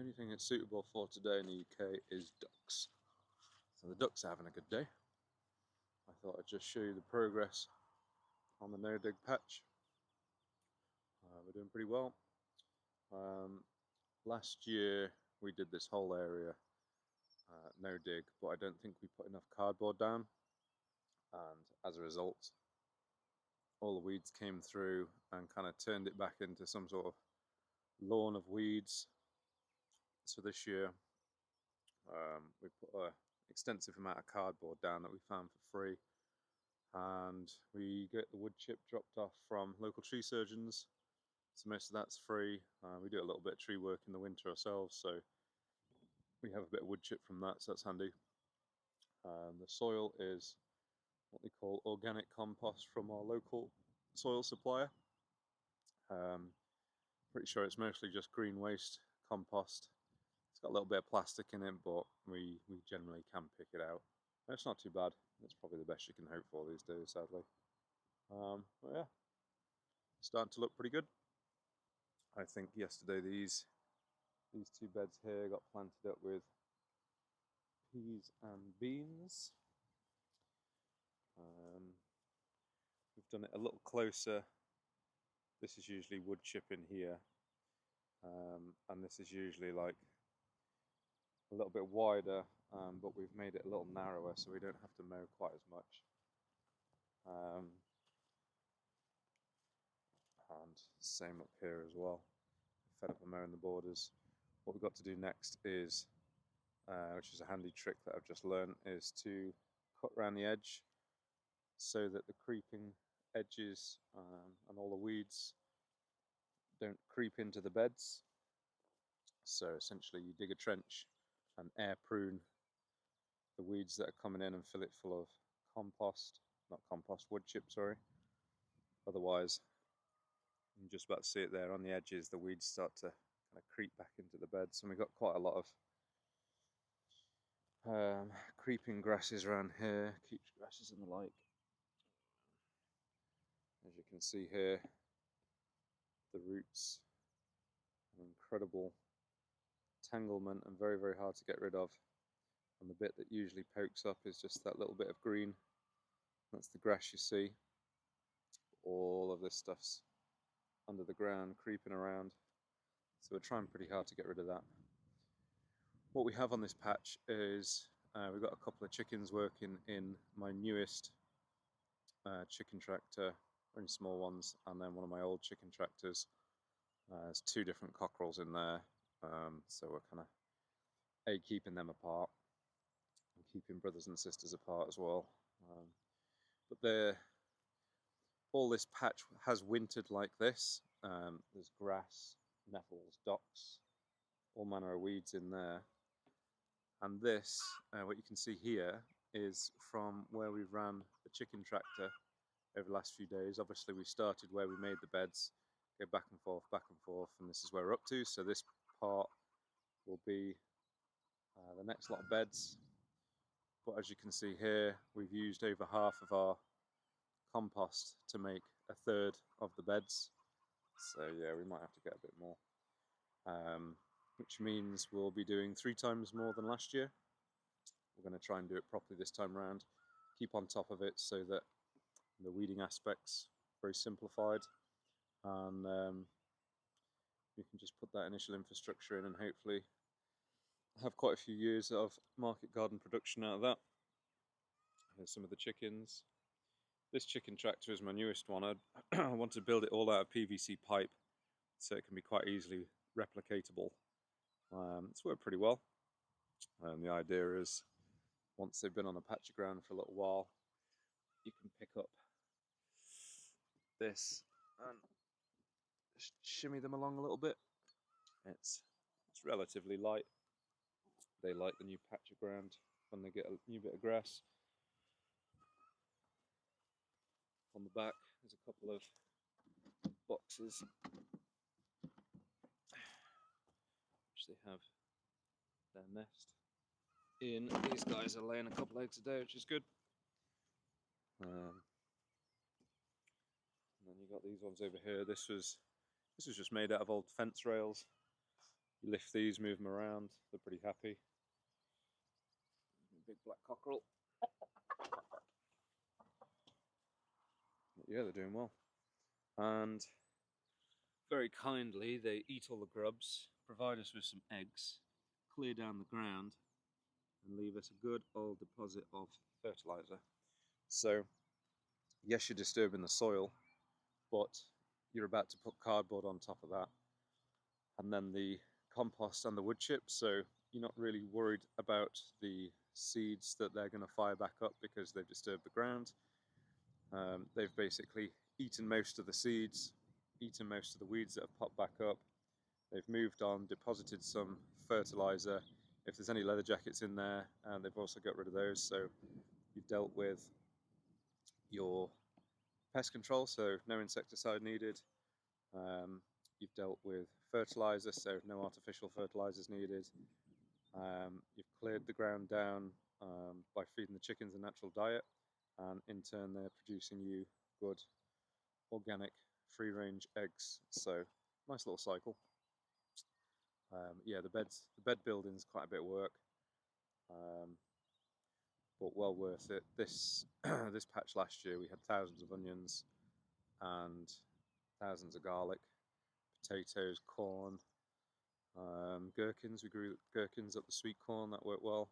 only thing it's suitable for today in the UK is ducks. So the ducks are having a good day. I thought I'd just show you the progress on the no dig patch. We're doing pretty well. Last year we did this whole area no dig, but I don't think we put enough cardboard down, and as a result all the weeds came through and kind of turned it back into some sort of lawn of weeds. So this year we put an extensive amount of cardboard down that we found for free, and we get the wood chip dropped off from local tree surgeons, so most of that's free. We do a little bit of tree work in the winter ourselves, so we have a bit of wood chip from that, so that's handy. The soil is what we call organic compost from our local soil supplier. Pretty sure it's mostly just green waste compost. It's got a little bit of plastic in it, but we generally can pick it out. It's not too bad. It's probably the best you can hope for these days, sadly. But yeah, it's starting to look pretty good. I think yesterday these two beds here got planted up with peas and beans. We've done it a little closer. This is usually wood chip in here, and this is usually like a little bit wider, but we've made it a little narrower so we don't have to mow quite as much. And same up here as well. Fed up of mowing the borders. What we've got to do next is, which is a handy trick that I've just learned, is to cut around the edge so that the creeping edges and all the weeds don't creep into the beds. So essentially you dig a trench and air prune the weeds that are coming in and fill it full of compost, not compost, wood chip, sorry. Otherwise, I'm just about to see it there on the edges, the weeds start to kind of creep back into the beds, and we've got quite a lot of creeping grasses around here, keeps grasses and the like. As you can see here, the roots, an incredible tanglement and very, very hard to get rid of. And the bit that usually pokes up is just that little bit of green. That's the grass you see. All of this stuff's under the ground, creeping around. So we're trying pretty hard to get rid of that. What we have on this patch is we've got a couple of chickens working in my newest chicken tractor, very small ones, and then one of my old chicken tractors. There's two different cockerels in there, so we're kind of keeping them apart and keeping brothers and sisters apart as well. But all this patch has wintered like this. There's grass, nettles, docks, all manner of weeds in there. And this, what you can see here, is from where we ran the chicken tractor over the last few days. Obviously we started where we made the beds, go back and forth, and this is where we're up to. So this part will be the next lot of beds. But as you can see here, we've used over half of our compost to make a third of the beds. So yeah, we might have to get a bit more. Which means we'll be doing 3 times more than last year. We're going to try and do it properly this time around. Keep on top of it so that the weeding aspect's very simplified, and you can just put that initial infrastructure in and hopefully have quite a few years of market garden production out of that. Here's some of the chickens. This chicken tractor is my newest one. I want to build it all out of PVC pipe so it can be quite easily replicatable. It's worked pretty well. The idea is, once they've been on a patch of ground for a little while, you can pick up this and just shimmy them along a little bit. It's relatively light. They like the new patch of ground when they get a new bit of grass. On the back there's a couple of boxes which they have their nest in. These guys are laying a couple eggs a day, which is good. And then you got these ones over here. This was just made out of old fence rails. You lift these, move them around, they're pretty happy. Big black cockerel. Yeah, they're doing well. And very kindly, they eat all the grubs, provide us with some eggs, clear down the ground, and leave us a good old deposit of fertiliser. So, yes, you're disturbing the soil, but you're about to put cardboard on top of that, and then the compost and the wood chips, so you're not really worried about the seeds that they're going to fire back up because they've disturbed the ground. They've basically eaten most of the seeds, eaten most of the weeds that have popped back up. They've moved on, deposited some fertiliser. If there's any leather jackets in there, and they've also got rid of those, so you've dealt with your pest control, so no insecticide needed. You've dealt with fertiliser, so no artificial fertilisers needed. You've cleared the ground down by feeding the chickens a natural diet, and in turn they're producing you good organic free-range eggs. So nice little cycle. Yeah, the bed building's quite a bit of work, but well worth it. This this patch last year we had thousands of onions and thousands of garlic, potatoes, corn, gherkins. We grew gherkins up the sweet corn, that worked well.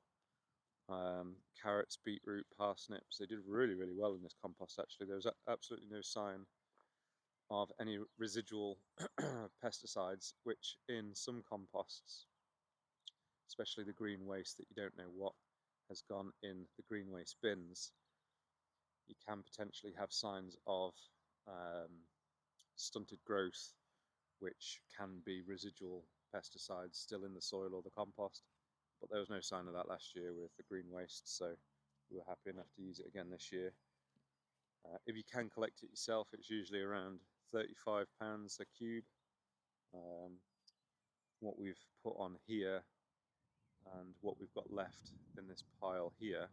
Carrots, beetroot, parsnips. They did really, really well in this compost actually. There was absolutely no sign of any residual pesticides, which in some composts, especially the green waste that you don't know what has gone in the green waste bins, you can potentially have signs of stunted growth, which can be residual pesticides still in the soil or the compost. But there was no sign of that last year with the green waste, so we were happy enough to use it again this year. If you can collect it yourself, it's usually around £35 a cube. What we've put on here and what we've got left in this pile here,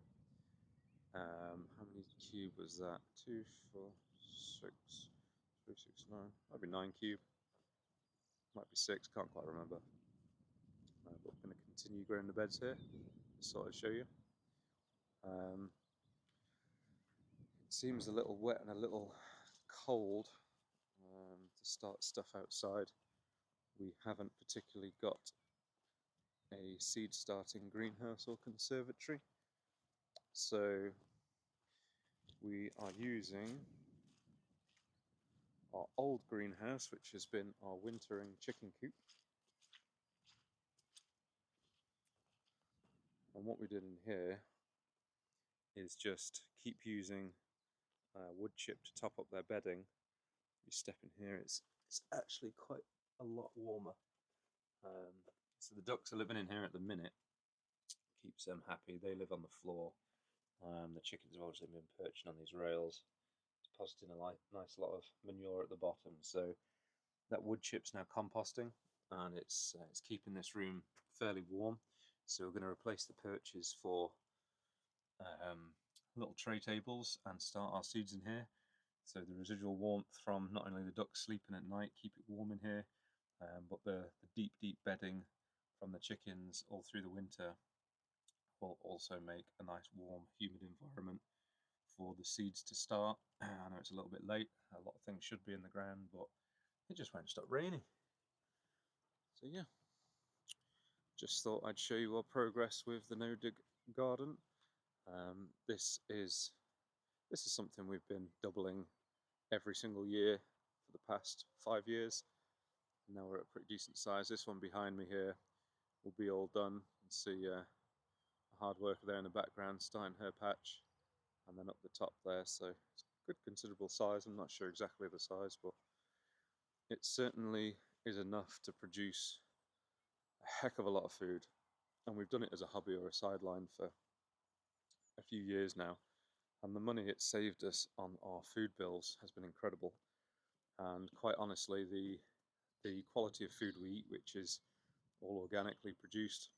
how many cube was that? 2, 4, 6, 3, 6, 9, might be 9 cube, might be 6, can't quite remember. But we're going to continue growing the beds here, just thought I'd show you. It seems a little wet and a little cold to start stuff outside. We haven't particularly got a seed starting greenhouse or conservatory, so we are using our old greenhouse, which has been our wintering chicken coop. And what we did in here is just keep using wood chip to top up their bedding. You step in here, it's actually quite a lot warmer. So the ducks are living in here at the minute, keeps them happy. They live on the floor. The chickens have obviously been perching on these rails, depositing a nice lot of manure at the bottom. So that wood chip's now composting, and it's keeping this room fairly warm. So we're going to replace the perches for little tray tables and start our seeds in here. So the residual warmth from not only the ducks sleeping at night, keep it warm in here, but the deep bedding from the chickens all through the winter will also make a nice warm, humid environment for the seeds to start. I know it's a little bit late, a lot of things should be in the ground, but it just won't stop raining. So yeah, just thought I'd show you our progress with the no-dig garden. This is something we've been doubling every single year for the past 5 years. Now we're at a pretty decent size. This one behind me here will be all done. You can see a hard worker there in the background starting her patch, and then up the top there, so it's a good considerable size. I'm not sure exactly the size, but it certainly is enough to produce a heck of a lot of food, and we've done it as a hobby or a sideline for a few years now, and the money it's saved us on our food bills has been incredible. And quite honestly, the quality of food we eat, which is all organically produced,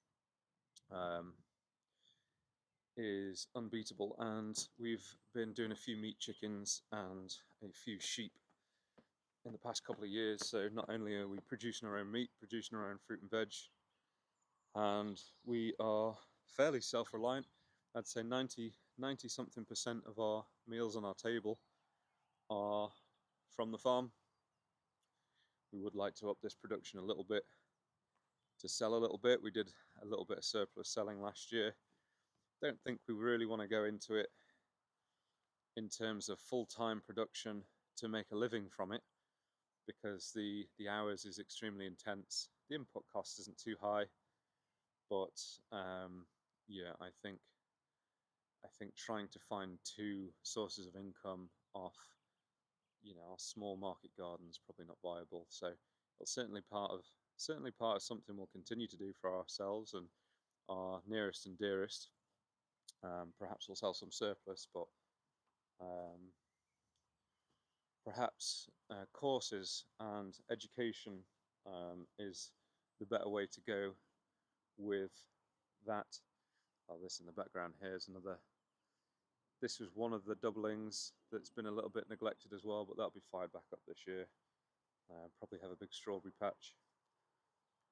is unbeatable. And we've been doing a few meat chickens and a few sheep in the past couple of years. So not only are we producing our own meat, producing our own fruit and veg, and we are fairly self-reliant. I'd say 90 something percent of our meals on our table are from the farm. We would like to up this production a little bit to sell a little bit. We did a little bit of surplus selling last year. Don't think we really want to go into it in terms of full-time production to make a living from it, because the hours is extremely intense. The input cost isn't too high, but yeah, I think trying to find two sources of income off, our small market garden is probably not viable. So it's certainly part of something we'll continue to do for ourselves and our nearest and dearest. Perhaps we'll sell some surplus, but perhaps courses and education is the better way to go with that. Oh, this in the background here is another. This was one of the doublings that's been a little bit neglected as well, but that'll be fired back up this year. Probably have a big strawberry patch.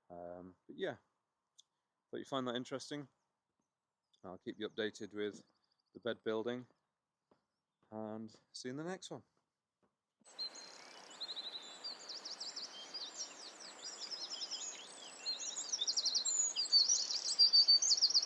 But yeah, thought you find that interesting. I'll keep you updated with the bed building, and see you in the next one.